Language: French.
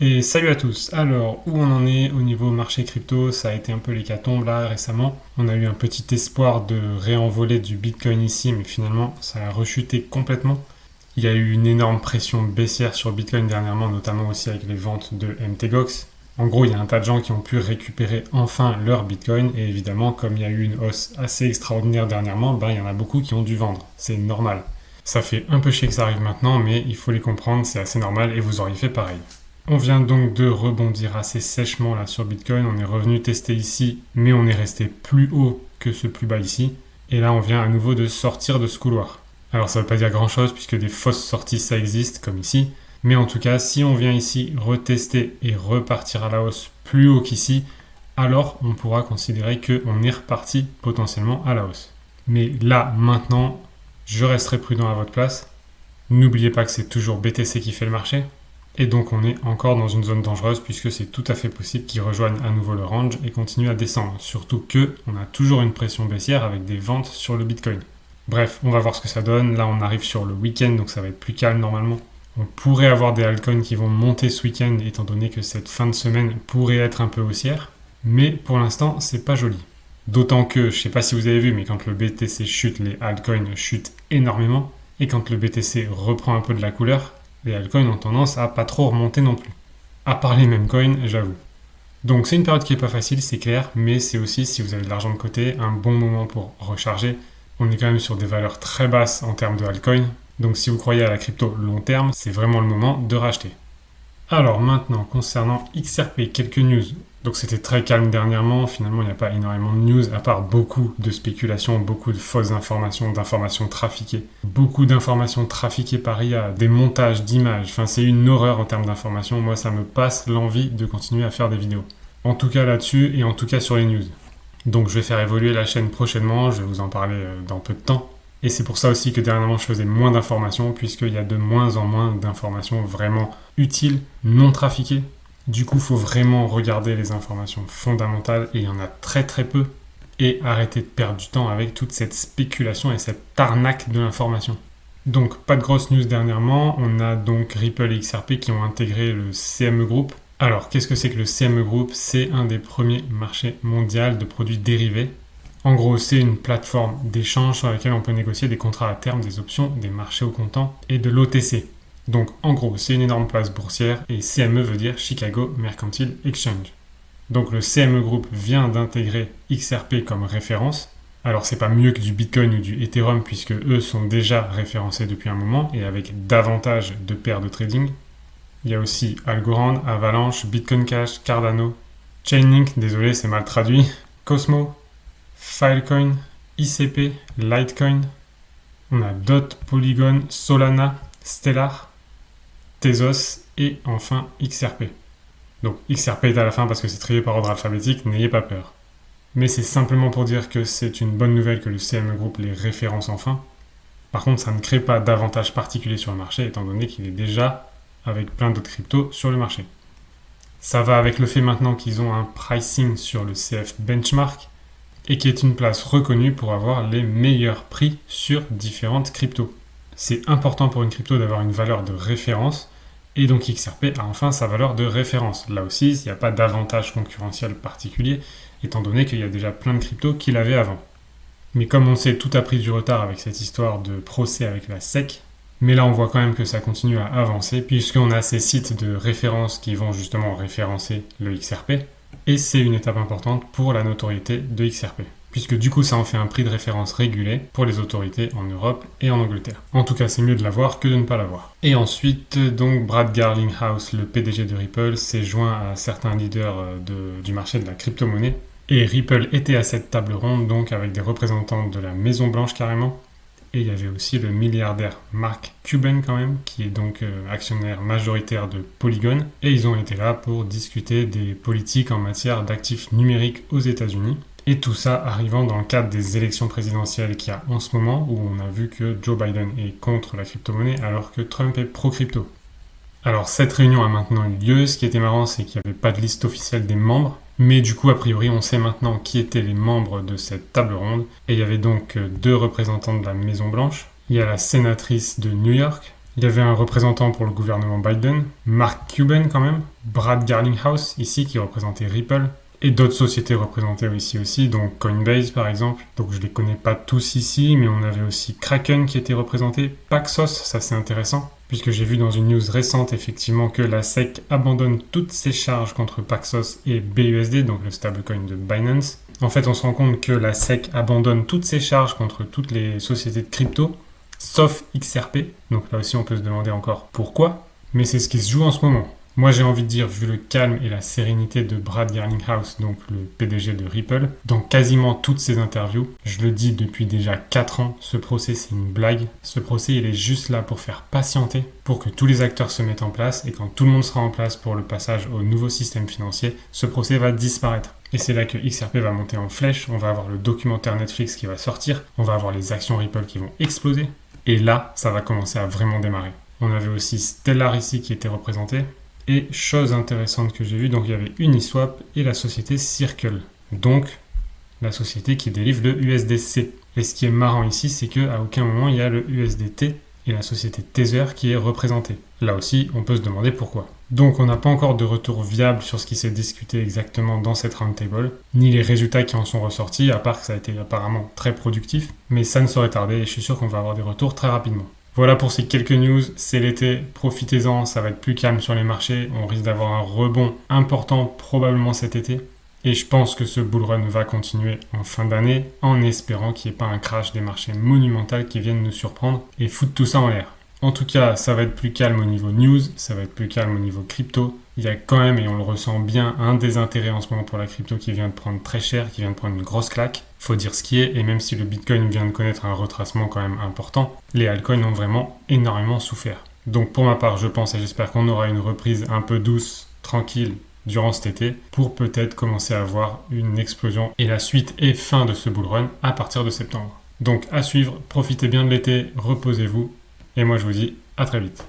Et salut à tous. Alors, où on en est au niveau marché crypto? Ça a été un peu l'hécatombe là récemment. On a eu un petit espoir de réenvoler du Bitcoin ici, mais finalement, ça a rechuté complètement. Il y a eu une énorme pression baissière sur Bitcoin dernièrement, notamment aussi avec les ventes de MTGOX. En gros, il y a un tas de gens qui ont pu récupérer enfin leur Bitcoin, et évidemment, comme il y a eu une hausse assez extraordinaire dernièrement, il y en a beaucoup qui ont dû vendre. C'est normal. Ça fait un peu chier que ça arrive maintenant, mais il faut les comprendre, c'est assez normal, et vous auriez fait pareil. On vient donc de rebondir assez sèchement là sur Bitcoin. On est revenu tester ici, mais on est resté plus haut que ce plus bas ici. Et là, on vient à nouveau de sortir de ce couloir. Alors, ça ne veut pas dire grand-chose puisque des fausses sorties, ça existe, comme ici. Mais en tout cas, si on vient ici retester et repartir à la hausse plus haut qu'ici, alors on pourra considérer qu'on est reparti potentiellement à la hausse. Mais là, maintenant, je resterai prudent à votre place. N'oubliez pas que c'est toujours BTC qui fait le marché. Et donc on est encore dans une zone dangereuse puisque c'est tout à fait possible qu'ils rejoignent à nouveau le range et continuent à descendre. Surtout que on a toujours une pression baissière avec des ventes sur le Bitcoin. Bref, on va voir ce que ça donne. Là on arrive sur le week-end donc ça va être plus calme normalement. On pourrait avoir des altcoins qui vont monter ce week-end étant donné que cette fin de semaine pourrait être un peu haussière. Mais pour l'instant c'est pas joli. D'autant que, je sais pas si vous avez vu, mais quand le BTC chute, les altcoins chutent énormément. Et quand le BTC reprend un peu de la couleur, les altcoins ont tendance à pas trop remonter non plus. À part les mêmes coins, j'avoue. Donc c'est une période qui est pas facile, c'est clair, mais c'est aussi, si vous avez de l'argent de côté, un bon moment pour recharger. On est quand même sur des valeurs très basses en termes de altcoins. Donc si vous croyez à la crypto long terme, c'est vraiment le moment de racheter. Alors maintenant, concernant XRP, quelques news. Donc c'était très calme dernièrement, finalement il n'y a pas énormément de news, à part beaucoup de spéculations, beaucoup de fausses informations, d'informations trafiquées. Beaucoup d'informations trafiquées par IA, des montages d'images, enfin c'est une horreur en termes d'informations, moi ça me passe l'envie de continuer à faire des vidéos. En tout cas là-dessus et en tout cas sur les news. Donc je vais faire évoluer la chaîne prochainement, je vais vous en parler dans peu de temps. Et c'est pour ça aussi que dernièrement je faisais moins d'informations, puisqu'il y a de moins en moins d'informations vraiment utiles, non trafiquées. Du coup, il faut vraiment regarder les informations fondamentales, et il y en a très très peu, et arrêter de perdre du temps avec toute cette spéculation et cette arnaque de l'information. Donc, pas de grosses news dernièrement, on a donc Ripple et XRP qui ont intégré le CME Group. Alors, qu'est-ce que c'est que le CME Group? C'est un des premiers marchés mondiaux de produits dérivés. En gros, c'est une plateforme d'échange sur laquelle on peut négocier des contrats à terme, des options, des marchés au comptant et de l'OTC. Donc, en gros, c'est une énorme place boursière et CME veut dire Chicago Mercantile Exchange. Donc, le CME Group vient d'intégrer XRP comme référence. Alors, c'est pas mieux que du Bitcoin ou du Ethereum puisque eux sont déjà référencés depuis un moment et avec davantage de paires de trading. Il y a aussi Algorand, Avalanche, Bitcoin Cash, Cardano, Chainlink, désolé, c'est mal traduit, Cosmo, Filecoin, ICP, Litecoin. On a DOT, Polygon, Solana, Stellar, Tezos et enfin XRP. Donc XRP est à la fin parce que c'est trié par ordre alphabétique, n'ayez pas peur. Mais c'est simplement pour dire que c'est une bonne nouvelle que le CME Group les référence enfin. Par contre, ça ne crée pas d'avantage particulier sur le marché étant donné qu'il est déjà avec plein d'autres cryptos sur le marché. Ça va avec le fait maintenant qu'ils ont un pricing sur le CF Benchmark et qui est une place reconnue pour avoir les meilleurs prix sur différentes cryptos. C'est important pour une crypto d'avoir une valeur de référence, et donc XRP a enfin sa valeur de référence. Là aussi, il n'y a pas d'avantage concurrentiel particulier, étant donné qu'il y a déjà plein de cryptos qui l'avaient avant. Mais comme on sait, tout a pris du retard avec cette histoire de procès avec la SEC, mais là on voit quand même que ça continue à avancer, puisqu'on a ces sites de référence qui vont justement référencer le XRP, et c'est une étape importante pour la notoriété de XRP, puisque du coup ça en fait un prix de référence régulé pour les autorités en Europe et en Angleterre. En tout cas, c'est mieux de l'avoir que de ne pas l'avoir. Et ensuite, donc Brad Garlinghouse, le PDG de Ripple, s'est joint à certains leaders du marché de la crypto-monnaie, et Ripple était à cette table ronde, donc avec des représentants de la Maison Blanche carrément, et il y avait aussi le milliardaire Mark Cuban quand même, qui est donc actionnaire majoritaire de Polygon. Et ils ont été là pour discuter des politiques en matière d'actifs numériques aux États-Unis. Et tout ça arrivant dans le cadre des élections présidentielles qu'il y a en ce moment, où on a vu que Joe Biden est contre la crypto-monnaie alors que Trump est pro-crypto. Alors cette réunion a maintenant eu lieu. Ce qui était marrant, c'est qu'il n'y avait pas de liste officielle des membres. Mais du coup, a priori, on sait maintenant qui étaient les membres de cette table ronde. Et il y avait donc deux représentants de la Maison Blanche. Il y a la sénatrice de New York, Il y avait un représentant pour le gouvernement Biden, Mark Cuban quand même, Brad Garlinghouse ici qui représentait Ripple, et d'autres sociétés représentées ici aussi, donc Coinbase par exemple. Donc je les connais pas tous ici, mais on avait aussi Kraken qui était représenté, Paxos, ça c'est intéressant, puisque j'ai vu dans une news récente effectivement que la SEC abandonne toutes ses charges contre Paxos et BUSD, donc le stablecoin de Binance. En fait, on se rend compte que la SEC abandonne toutes ses charges contre toutes les sociétés de crypto, sauf XRP. Donc là aussi, on peut se demander encore pourquoi, mais c'est ce qui se joue en ce moment. Moi, j'ai envie de dire, vu le calme et la sérénité de Brad Garlinghouse, donc le PDG de Ripple, dans quasiment toutes ses interviews, je le dis depuis déjà 4 ans, ce procès, c'est une blague. Ce procès, il est juste là pour faire patienter, pour que tous les acteurs se mettent en place, et quand tout le monde sera en place pour le passage au nouveau système financier, ce procès va disparaître. Et c'est là que XRP va monter en flèche, on va avoir le documentaire Netflix qui va sortir, on va avoir les actions Ripple qui vont exploser, et là, ça va commencer à vraiment démarrer. On avait aussi Stellar ici qui était représenté. Et chose intéressante que j'ai vue, donc il y avait Uniswap et la société Circle. Donc, la société qui délivre le USDC. Et ce qui est marrant ici, c'est qu'à aucun moment il y a le USDT et la société Tether qui est représentée. Là aussi, on peut se demander pourquoi. Donc on n'a pas encore de retour viable sur ce qui s'est discuté exactement dans cette roundtable, ni les résultats qui en sont ressortis, à part que ça a été apparemment très productif, mais ça ne saurait tarder et je suis sûr qu'on va avoir des retours très rapidement. Voilà pour ces quelques news, c'est l'été, profitez-en, ça va être plus calme sur les marchés, on risque d'avoir un rebond important probablement cet été. Et je pense que ce bull run va continuer en fin d'année, en espérant qu'il n'y ait pas un crash des marchés monumental qui viennent nous surprendre et foutre tout ça en l'air. En tout cas, ça va être plus calme au niveau news, ça va être plus calme au niveau crypto. Il y a quand même, et on le ressent bien, un désintérêt en ce moment pour la crypto qui vient de prendre très cher, qui vient de prendre une grosse claque. Faut dire ce qui est, et même si le Bitcoin vient de connaître un retracement quand même important, les altcoins ont vraiment énormément souffert. Donc pour ma part, je pense et j'espère qu'on aura une reprise un peu douce, tranquille, durant cet été, pour peut-être commencer à avoir une explosion et la suite et fin de ce bull run à partir de septembre. Donc à suivre, profitez bien de l'été, reposez-vous, et moi je vous dis à très vite.